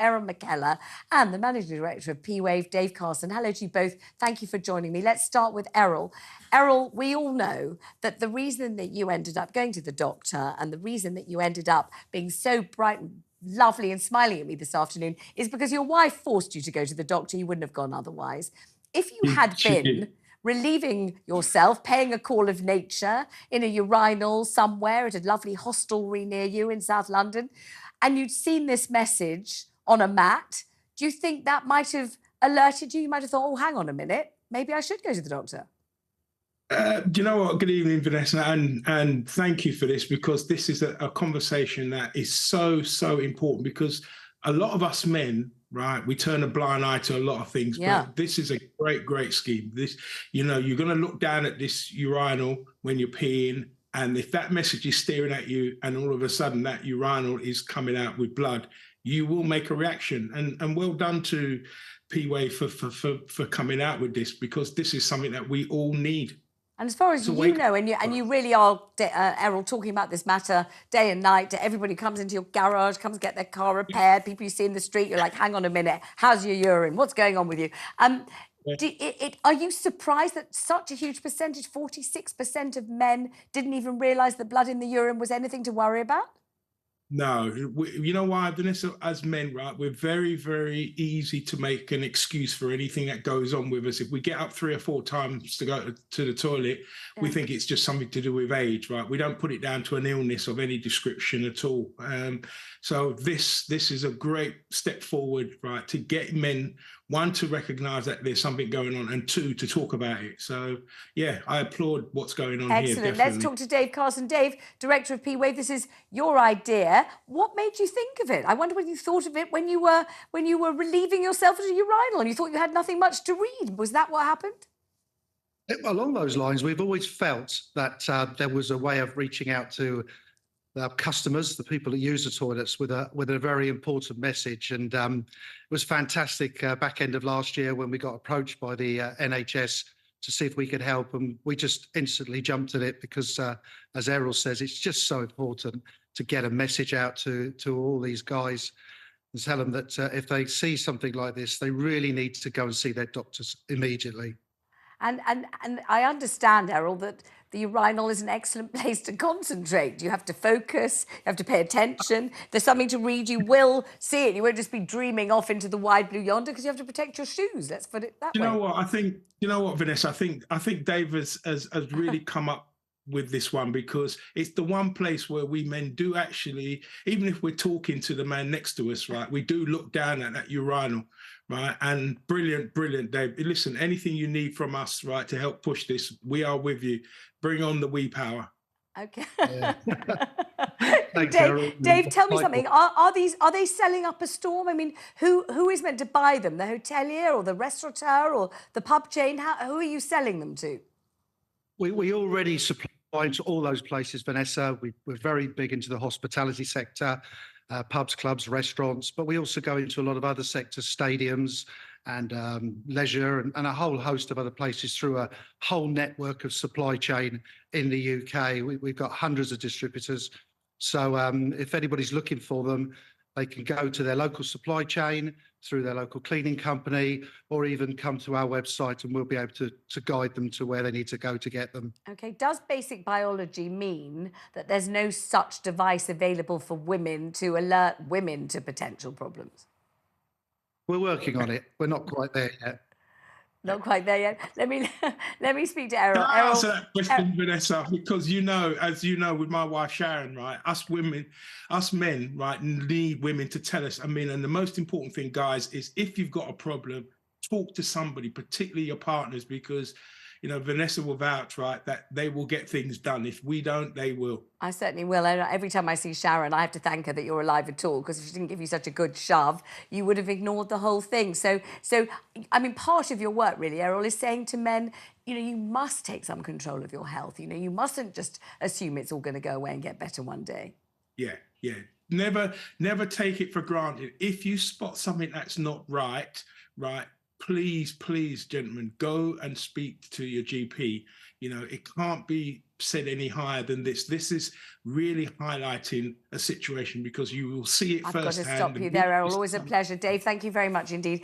Errol McKellor and the Managing Director of P-Wave, Dave Carson. Hello to you both. Thank you for joining me. Let's start with Errol. Errol, we all know that the reason that you ended up going to the doctor and the reason that you ended up being so bright and lovely and smiling at me this afternoon is because your wife forced you to go to the doctor. You wouldn't have gone otherwise. If you had been relieving yourself, paying a call of nature in a urinal somewhere at a lovely hostelry near you in South London, and you'd seen this message on a mat, do you think that might have alerted you? You might have thought, oh, hang on a minute, maybe I should go to the doctor. Do you know what? Good evening, Vanessa, and thank you for this, because this is a conversation that is so important, because a lot of us men, right, we turn a blind eye to a lot of things, but this is a great scheme. This, you know, you're going to look down at this urinal when you're peeing, and if that message is staring at you and all of a sudden that urinal is coming out with blood, you will make a reaction. And well done to P-Wave for coming out with this, because this is something that we all need. And as far as you know, and you really are, Errol, talking about this matter day and night. Everybody comes into your garage, comes get their car repaired. People you see in the street, you're like, hang on a minute, how's your urine? What's going on with you? Are you surprised that such a huge percentage, 46% of men, didn't even realise that blood in the urine was anything to worry about? No, you know why, Vanessa? As men, right, we're very easy to make an excuse for anything that goes on with us. If we get up 3 or 4 times to go to the toilet, we think it's just something to do with age, right? We don't put it down to an illness of any description at all. So this is a great step forward, right, to get men, 1, to recognise that there's something going on, and 2, to talk about it. So, yeah, I applaud what's going on here. Excellent. Let's talk to Dave Carson. Dave, Director of P-Wave, this is your idea. What made you think of it? I wonder when you thought of it when you were relieving yourself at a urinal and you thought you had nothing much to read. Was that what happened? Along those lines, we've always felt that there was a way of reaching out to our customers, the people that use the toilets, with a very important message. And it was fantastic back end of last year when we got approached by the NHS to see if we could help, and we just instantly jumped at it because, as Errol says, it's just so important to get a message out to all these guys and tell them that if they see something like this, they really need to go and see their doctors immediately. And I understand, Errol, that the urinal is an excellent place to concentrate. You have to focus, you have to pay attention. There's something to read, you will see it. You won't just be dreaming off into the wide blue yonder, because you have to protect your shoes. Let's put it that way. You know what? You know what, Vanessa? I think Dave has really come up with this one, because it's the one place where we men do actually, even if we're talking to the man next to us, right, we do look down at that urinal, right? And brilliant, Dave. Listen, anything you need from us, right, to help push this, we are with you. Bring on the we power. Okay. Yeah. Thanks, Dave, tell me something. Are they selling up a storm? I mean, who is meant to buy them? The hotelier or the restaurateur or the pub chain? Who are you selling them to? We already supply to all those places, Vanessa. We're very big into the hospitality sector, pubs, clubs, restaurants, but we also go into a lot of other sectors, stadiums and leisure and a whole host of other places through a whole network of supply chain in the UK. We've got hundreds of distributors. So if anybody's looking for them, they can go to their local supply chain, through their local cleaning company, or even come to our website and we'll be able to guide them to where they need to go to get them. Okay, does basic biology mean that there's no such device available for women to alert women to potential problems? We're working on it. We're not quite there yet. Not quite there yet. Let me speak to Errol. Can I answer that question, Vanessa? Because you know, as you know, with my wife Sharon, right, us men, right, need women to tell us. I mean, and the most important thing, guys, is if you've got a problem, talk to somebody, particularly your partners, because, you know, Vanessa will vouch, right, that they will get things done. If we don't, they will. I certainly will. And every time I see Sharon, I have to thank her that you're alive at all, because if she didn't give you such a good shove, you would have ignored the whole thing. So I mean, part of your work, really, Errol, is saying to men, you know, you must take some control of your health. You know, you mustn't just assume it's all going to go away and get better one day. Yeah. Never take it for granted. If you spot something that's not right, please, gentlemen, go and speak to your GP. You know, it can't be said any higher than this. This is really highlighting a situation because you will see it I've got to firsthand. stop you there, Errol. Always a pleasure. Dave, thank you very much indeed.